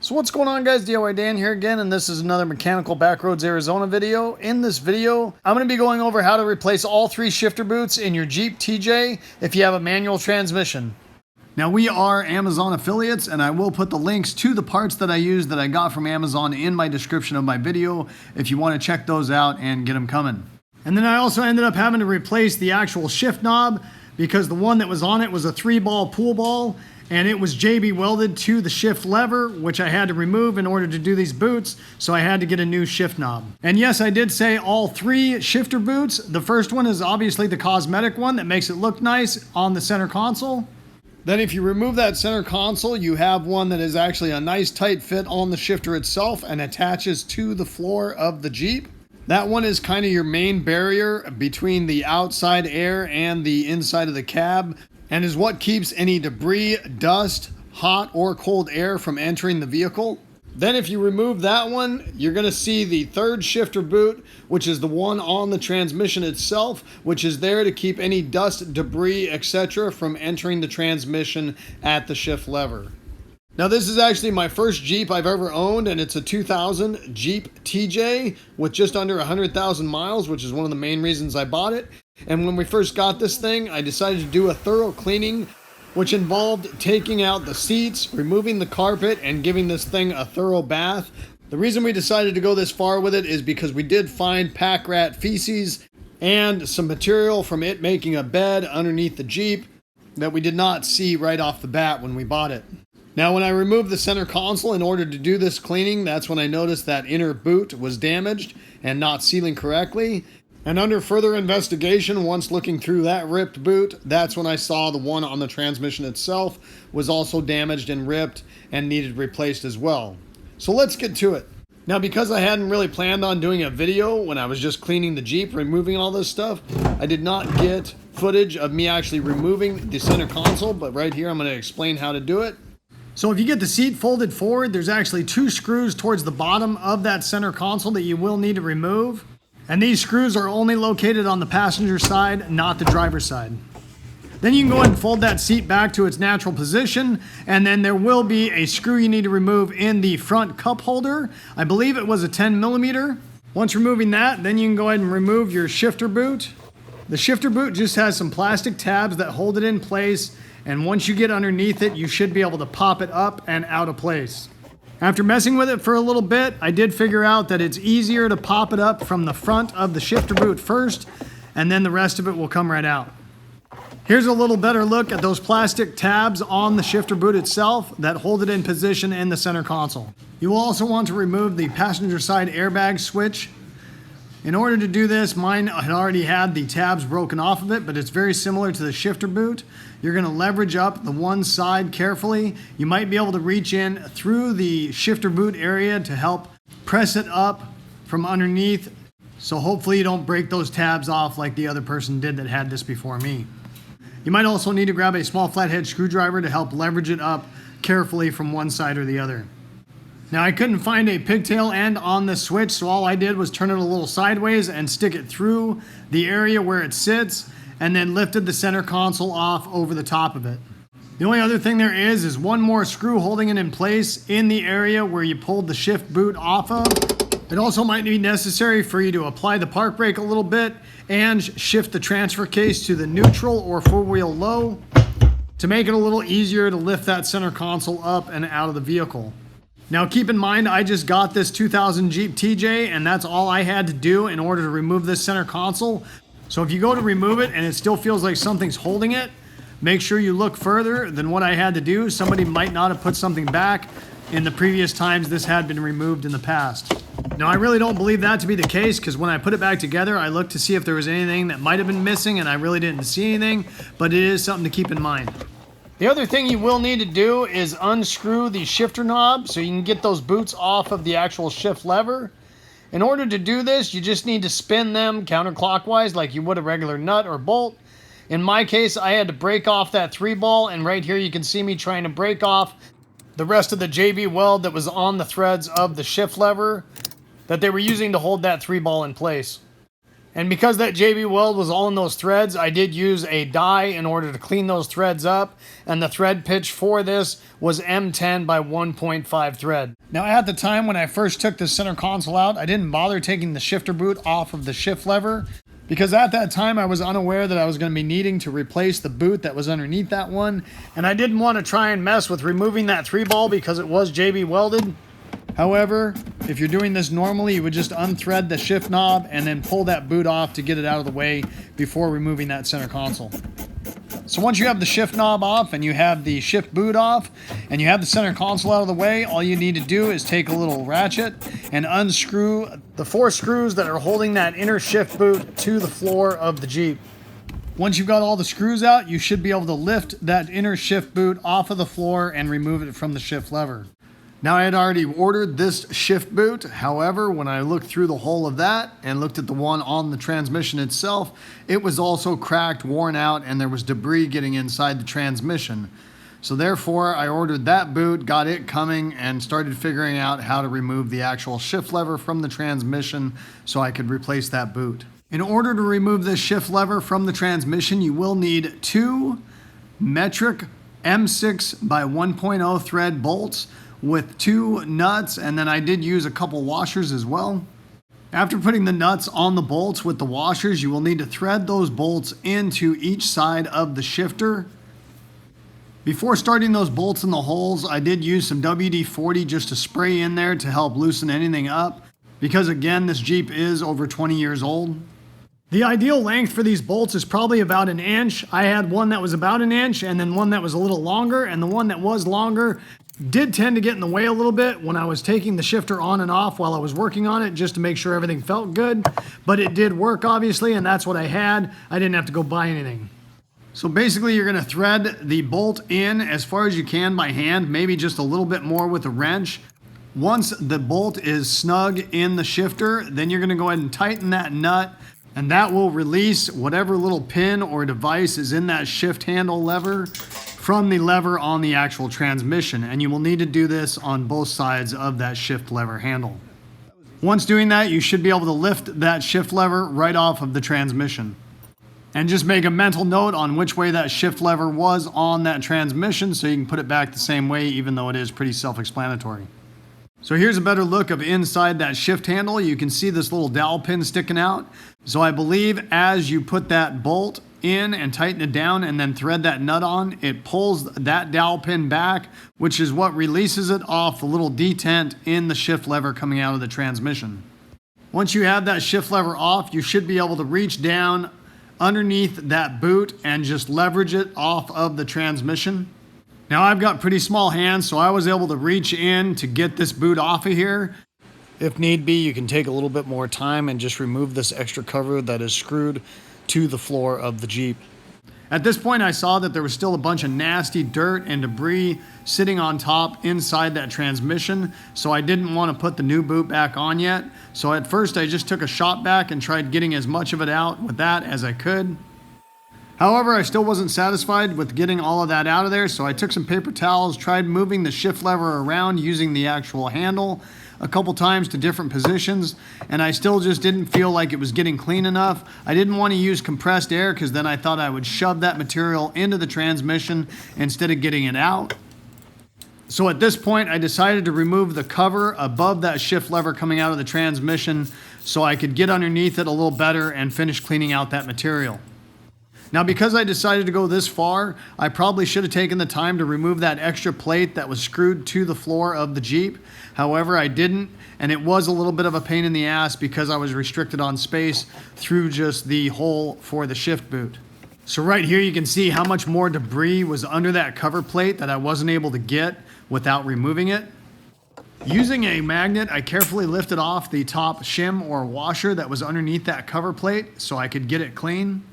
So what's going on, guys? DIY Dan here again, and this is another Mechanical Backroads Arizona video. In this video, I'm going to be going over how to replace all 3 shifter boots in your Jeep TJ if you have a manual transmission. Now, we are Amazon affiliates, and I will put the links to the parts that I use that I got from Amazon in my description of my video if you want to check those out and get them coming. And then I also ended up having to replace the actual shift knob because the one that was on it was a 3-ball pool ball, and it was JB welded to the shift lever, which I had to remove in order to do these boots, so I had to get a new shift knob. And yes, I did say all 3 shifter boots. The first one is obviously the cosmetic one that makes it look nice on the center console. Then if you remove that center console, you have one that is actually a nice tight fit on the shifter itself and attaches to the floor of the Jeep. That one is kind of your main barrier between the outside air and the inside of the cab, and is what keeps any debris, dust, hot or cold air from entering the vehicle. Then if you remove that one, you're going to see the 3rd shifter boot, which is the one on the transmission itself, which is there to keep any dust, debris, etc. from entering the transmission at the shift lever. Now, this is actually my first Jeep I've ever owned, and it's a 2000 Jeep TJ with just under 100,000 miles, which is one of the main reasons I bought it. And when we first got this thing, I decided to do a thorough cleaning, which involved taking out the seats, removing the carpet, and giving this thing a thorough bath. The reason we decided to go this far with it is because we did find pack rat feces and some material from it making a bed underneath the Jeep that we did not see right off the bat when we bought it. Now, when I removed the center console in order to do this cleaning, that's when I noticed that inner boot was damaged and not sealing correctly. And under further investigation, once looking through that ripped boot, that's when I saw the one on the transmission itself was also damaged and ripped and needed replaced as well. So let's get to it. Now, because I hadn't really planned on doing a video when I was just cleaning the Jeep, removing all this stuff, I did not get footage of me actually removing the center console, but right here I'm going to explain how to do it. So if you get the seat folded forward, there's actually 2 screws towards the bottom of that center console that you will need to remove. And these screws are only located on the passenger side, not the driver's side. Then you can go ahead and fold that seat back to its natural position, and then there will be a screw you need to remove in the front cup holder. I believe it was a 10 millimeter. Once removing that, then you can go ahead and remove your shifter boot. The shifter boot just has some plastic tabs that hold it in place, and once you get underneath it, you should be able to pop it up and out of place. After messing with it for a little bit, I did figure out that it's easier to pop it up from the front of the shifter boot first, and then the rest of it will come right out. Here's a little better look at those plastic tabs on the shifter boot itself that hold it in position in the center console. You will also want to remove the passenger side airbag switch. In order to do this, mine had already had the tabs broken off of it, but it's very similar to the shifter boot. You're going to leverage up the one side carefully. You might be able to reach in through the shifter boot area to help press it up from underneath. So hopefully you don't break those tabs off like the other person did that had this before me. You might also need to grab a small flathead screwdriver to help leverage it up carefully from one side or the other. Now, I couldn't find a pigtail end on the switch, so all I did was turn it a little sideways and stick it through the area where it sits, and then lifted the center console off over the top of it. The only other thing there is one more screw holding it in place in the area where you pulled the shift boot off of. It also might be necessary for you to apply the park brake a little bit and shift the transfer case to the neutral or 4-wheel low to make it a little easier to lift that center console up and out of the vehicle. Now, keep in mind, I just got this 2000 Jeep TJ, and that's all I had to do in order to remove this center console. So if you go to remove it and it still feels like something's holding it, make sure you look further than what I had to do. Somebody might not have put something back in the previous times this had been removed in the past. Now, I really don't believe that to be the case, because when I put it back together, I looked to see if there was anything that might have been missing, and I really didn't see anything, but it is something to keep in mind. The other thing you will need to do is unscrew the shifter knob so you can get those boots off of the actual shift lever. In order to do this, you just need to spin them counterclockwise like you would a regular nut or bolt. In my case, I had to break off that 3-ball, and right here you can see me trying to break off the rest of the JB weld that was on the threads of the shift lever that they were using to hold that 3-ball in place. And because that JB Weld was all in those threads, I did use a die in order to clean those threads up. And the thread pitch for this was M10 by 1.5 thread. Now at the time when I first took the center console out, I didn't bother taking the shifter boot off of the shift lever, because at that time I was unaware that I was going to be needing to replace the boot that was underneath that one. And I didn't want to try and mess with removing that 3-ball because it was JB welded. However, if you're doing this normally, you would just unthread the shift knob and then pull that boot off to get it out of the way before removing that center console. So once you have the shift knob off and you have the shift boot off and you have the center console out of the way, all you need to do is take a little ratchet and unscrew the 4 screws that are holding that inner shift boot to the floor of the Jeep. Once you've got all the screws out, you should be able to lift that inner shift boot off of the floor and remove it from the shift lever. Now, I had already ordered this shift boot. However, when I looked through the whole of that and looked at the one on the transmission itself, it was also cracked, worn out, and there was debris getting inside the transmission. So therefore, I ordered that boot, got it coming, and started figuring out how to remove the actual shift lever from the transmission so I could replace that boot. In order to remove this shift lever from the transmission, you will need 2 metric M6 by 1.0 thread bolts with 2 nuts, and then I did use a couple washers as well. After putting the nuts on the bolts with the washers, you will need to thread those bolts into each side of the shifter. Before starting those bolts in the holes, I did use some WD-40 just to spray in there to help loosen anything up, because again, this Jeep is over 20 years old. The ideal length for these bolts is probably about 1 inch. I had one that was about 1 inch and then one that was a little longer, and the one that was longer did tend to get in the way a little bit when I was taking the shifter on and off while I was working on it, just to make sure everything felt good. But it did work, obviously, and that's what I had. I didn't have to go buy anything. So basically, you're going to thread the bolt in as far as you can by hand, maybe just a little bit more with a wrench. Once the bolt is snug in the shifter, then you're going to go ahead and tighten that nut, and that will release whatever little pin or device is in that shift handle lever from the lever on the actual transmission. And you will need to do this on both sides of that shift lever handle. Once doing that, you should be able to lift that shift lever right off of the transmission. And just make a mental note on which way that shift lever was on that transmission so you can put it back the same way, even though it is pretty self-explanatory. So here's a better look of inside that shift handle. You can see this little dowel pin sticking out. So I believe as you put that bolt in and tighten it down and then thread that nut on, it pulls that dowel pin back, which is what releases it off the little detent in the shift lever coming out of the transmission. Once you have that shift lever off, you should be able to reach down underneath that boot and just leverage it off of the transmission. Now I've got pretty small hands, so I was able to reach in to get this boot off of here. If need be, you can take a little bit more time and just remove this extra cover that is screwed to the floor of the Jeep. At this point, I saw that there was still a bunch of nasty dirt and debris sitting on top inside that transmission, so I didn't want to put the new boot back on yet. So at first, I just took a shot back and tried getting as much of it out with that as I could. However, I still wasn't satisfied with getting all of that out of there, so I took some paper towels, tried moving the shift lever around using the actual handle a couple times to different positions, and I still just didn't feel like it was getting clean enough. I didn't want to use compressed air because then I thought I would shove that material into the transmission instead of getting it out. So at this point, I decided to remove the cover above that shift lever coming out of the transmission so I could get underneath it a little better and finish cleaning out that material. Now, because I decided to go this far, I probably should have taken the time to remove that extra plate that was screwed to the floor of the Jeep. However, I didn't, and it was a little bit of a pain in the ass because I was restricted on space through just the hole for the shift boot. So right here you can see how much more debris was under that cover plate that I wasn't able to get without removing it. Using a magnet, I carefully lifted off the top shim or washer that was underneath that cover plate so I could get it clean.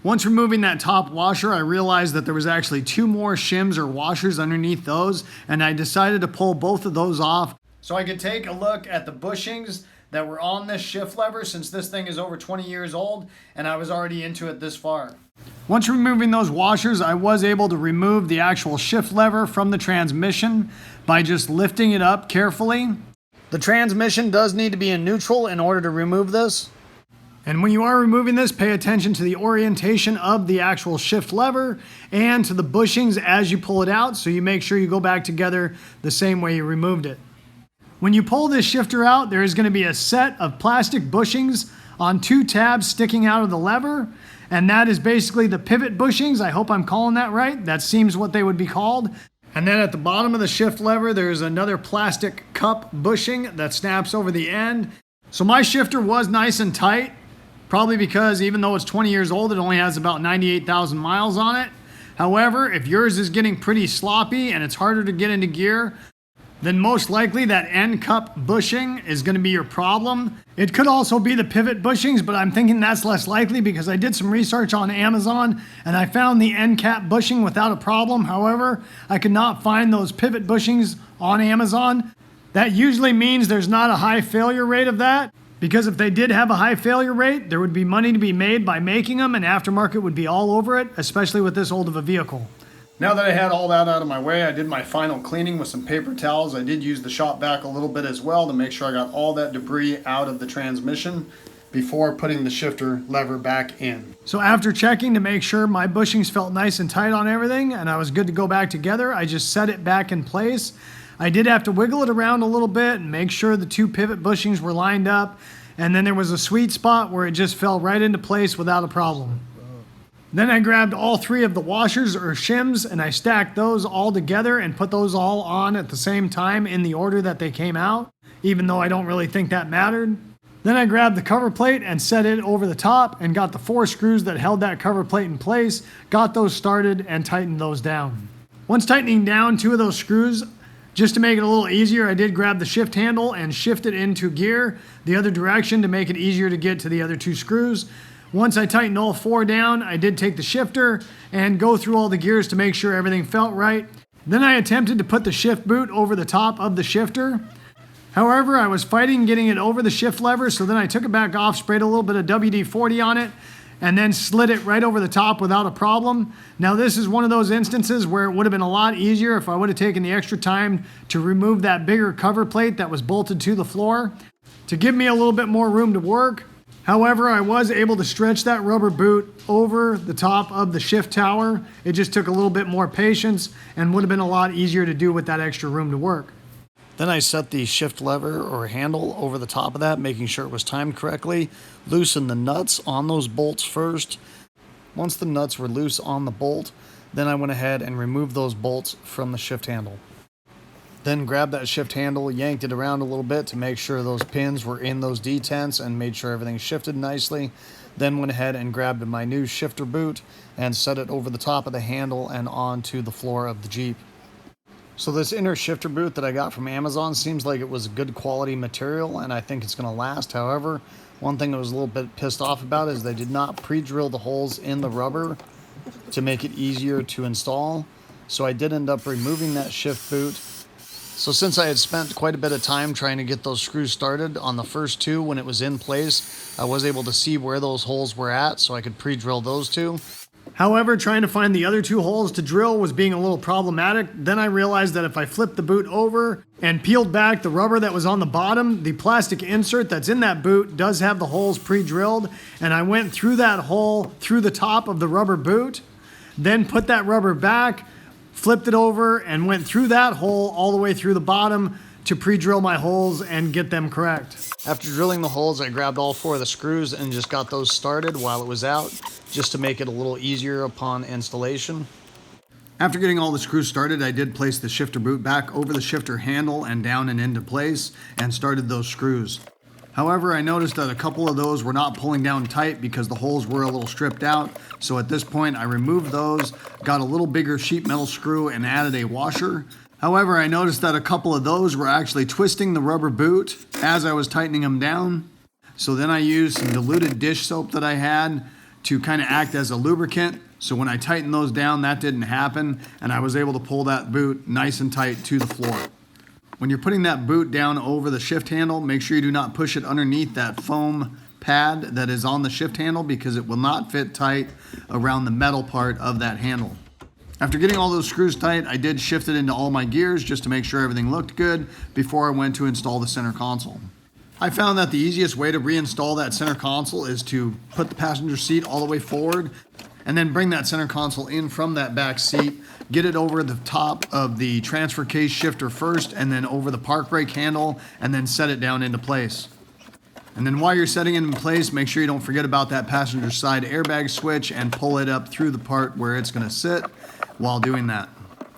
Once removing that top washer, I realized that there was actually 2 more shims or washers underneath those, and I decided to pull both of those off so I could take a look at the bushings that were on this shift lever, since this thing is over 20 years old and I was already into it this far. Once removing those washers, I was able to remove the actual shift lever from the transmission by just lifting it up carefully. The transmission does need to be in neutral in order to remove this. And when you are removing this, pay attention to the orientation of the actual shift lever and to the bushings as you pull it out, so you make sure you go back together the same way you removed it. When you pull this shifter out, there is going to be a set of plastic bushings on 2 tabs sticking out of the lever, and that is basically the pivot bushings. I hope I'm calling that right. That seems what they would be called. And then at the bottom of the shift lever, there's another plastic cup bushing that snaps over the end. So my shifter was nice and tight, probably because even though it's 20 years old, it only has about 98,000 miles on it. However, if yours is getting pretty sloppy and it's harder to get into gear, then most likely that end cup bushing is going to be your problem. It could also be the pivot bushings, but I'm thinking that's less likely because I did some research on Amazon and I found the end cap bushing without a problem. However, I could not find those pivot bushings on Amazon. That usually means there's not a high failure rate of that, because if they did have a high failure rate, there would be money to be made by making them and aftermarket would be all over it, especially with this old of a vehicle. Now that I had all that out of my way, I did my final cleaning with some paper towels. I did use the shop vac a little bit as well to make sure I got all that debris out of the transmission before putting the shifter lever back in. So after checking to make sure my bushings felt nice and tight on everything and I was good to go back together, I just set it back in place. I did have to wiggle it around a little bit and make sure the 2 pivot bushings were lined up, and then there was a sweet spot where it just fell right into place without a problem. Then I grabbed all 3 of the washers or shims and I stacked those all together and put those all on at the same time in the order that they came out, even though I don't really think that mattered. Then I grabbed the cover plate and set it over the top and got the 4 screws that held that cover plate in place, got those started and tightened those down. Once tightening down 2 of those screws, just to make it a little easier, I did grab the shift handle and shift it into gear the other direction to make it easier to get to the other 2 screws. Once I tightened all 4 down, I did take the shifter and go through all the gears to make sure everything felt right. Then I attempted to put the shift boot over the top of the shifter. However, I was fighting getting it over the shift lever, so then I took it back off, sprayed a little bit of WD-40 on it, and then slid it right over the top without a problem. Now this is one of those instances where it would have been a lot easier if I would have taken the extra time to remove that bigger cover plate that was bolted to the floor to give me a little bit more room to work. However, I was able to stretch that rubber boot over the top of the shift tower. It just took a little bit more patience and would have been a lot easier to do with that extra room to work. Then I set the shift lever or handle over the top of that, making sure it was timed correctly. Loosen the nuts on those bolts first. Once the nuts were loose on the bolt, then I went ahead and removed those bolts from the shift handle. Then grabbed that shift handle, yanked it around a little bit to make sure those pins were in those detents and made sure everything shifted nicely. Then went ahead and grabbed my new shifter boot and set it over the top of the handle and onto the floor of the Jeep. So this inner shifter boot that I got from Amazon seems like it was a good quality material and I think it's going to last. However, one thing I was a little bit pissed off about is they did not pre-drill the holes in the rubber to make it easier to install. So I did end up removing that shift boot. So since I had spent quite a bit of time trying to get those screws started on the first 2 when it was in place, I was able to see where those holes were at so I could pre-drill those 2. However, trying to find the other 2 holes to drill was being a little problematic. Then I realized that if I flipped the boot over and peeled back the rubber that was on the bottom, the plastic insert that's in that boot does have the holes pre-drilled, and I went through that hole through the top of the rubber boot, then put that rubber back, flipped it over and went through that hole all the way through the bottom to pre-drill my holes and get them correct. After drilling the holes, I grabbed all 4 of the screws and just got those started while it was out, just to make it a little easier upon installation. After getting all the screws started, I did place the shifter boot back over the shifter handle and down and into place and started those screws. However, I noticed that a couple of those were not pulling down tight because the holes were a little stripped out. So at this point, I removed those, got a little bigger sheet metal screw and added a washer. However, I noticed that a couple of those were actually twisting the rubber boot as I was tightening them down. So then I used some diluted dish soap that I had to kind of act as a lubricant. So when I tightened those down, that didn't happen, and I was able to pull that boot nice and tight to the floor. When you're putting that boot down over the shift handle, make sure you do not push it underneath that foam pad that is on the shift handle because it will not fit tight around the metal part of that handle. After getting all those screws tight, I did shift it into all my gears just to make sure everything looked good before I went to install the center console. I found that the easiest way to reinstall that center console is to put the passenger seat all the way forward and then bring that center console in from that back seat, get it over the top of the transfer case shifter first and then over the park brake handle and then set it down into place. And then while you're setting it in place, make sure you don't forget about that passenger side airbag switch and pull it up through the part where it's going to sit while doing that.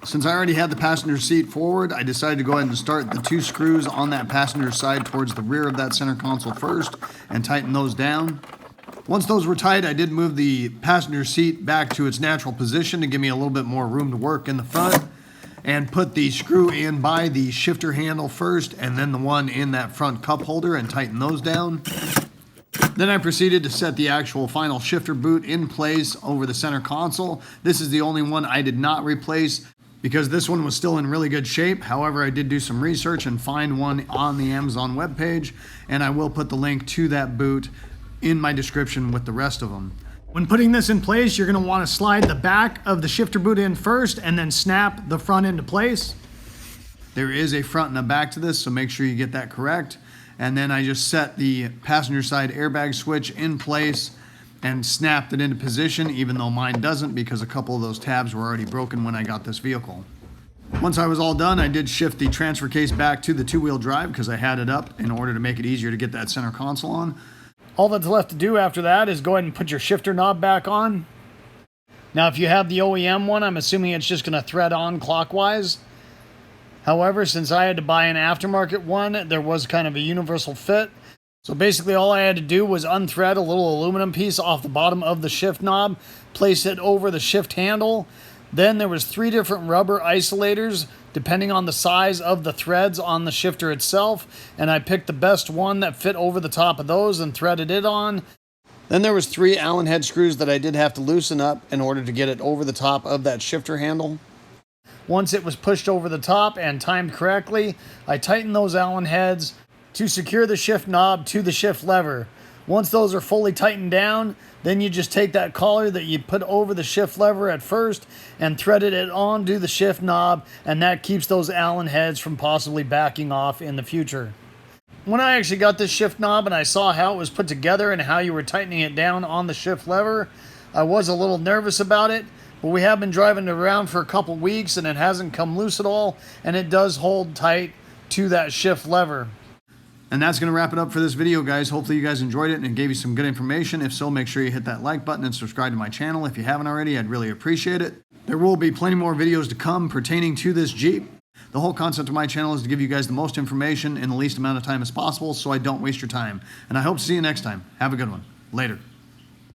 Since I already had the passenger seat forward, I decided to go ahead and start the 2 screws on that passenger side towards the rear of that center console first and tighten those down. Once those were tight, I did move the passenger seat back to its natural position to give me a little bit more room to work in the front, and put the screw in by the shifter handle first and then the one in that front cup holder and tighten those down. Then I proceeded to set the actual final shifter boot in place over the center console. This is the only one I did not replace because this one was still in really good shape. However, I did do some research and find one on the Amazon webpage, and I will put the link to that boot in my description with the rest of them. When putting this in place, you're going to want to slide the back of the shifter boot in first and then snap the front into place. There is a front and a back to this, so make sure you get that correct. And then I just set the passenger side airbag switch in place and snapped it into position, even though mine doesn't because a couple of those tabs were already broken when I got this vehicle. Once I was all done, I did shift the transfer case back to the 2-wheel drive because I had it up in order to make it easier to get that center console on. All that's left to do after that is go ahead and put your shifter knob back on. Now, if you have the OEM one, I'm assuming it's just going to thread on clockwise. However, since I had to buy an aftermarket one, there was kind of a universal fit. So basically all I had to do was unthread a little aluminum piece off the bottom of the shift knob, place it over the shift handle. Then there was 3 different rubber isolators depending on the size of the threads on the shifter itself, and I picked the best one that fit over the top of those and threaded it on. Then there was 3 Allen head screws that I did have to loosen up in order to get it over the top of that shifter handle. Once it was pushed over the top and timed correctly, I tightened those Allen heads to secure the shift knob to the shift lever. Once those are fully tightened down, then you just take that collar that you put over the shift lever at first and threaded it onto the shift knob, and that keeps those Allen heads from possibly backing off in the future. When I actually got this shift knob and I saw how it was put together and how you were tightening it down on the shift lever, I was a little nervous about it, but we have been driving it around for a couple weeks and it hasn't come loose at all, and it does hold tight to that shift lever. And that's going to wrap it up for this video, guys. Hopefully you guys enjoyed it and it gave you some good information. If so, make sure you hit that like button and subscribe to my channel. If you haven't already, I'd really appreciate it. There will be plenty more videos to come pertaining to this Jeep. The whole concept of my channel is to give you guys the most information in the least amount of time as possible so I don't waste your time. And I hope to see you next time. Have a good one. Later.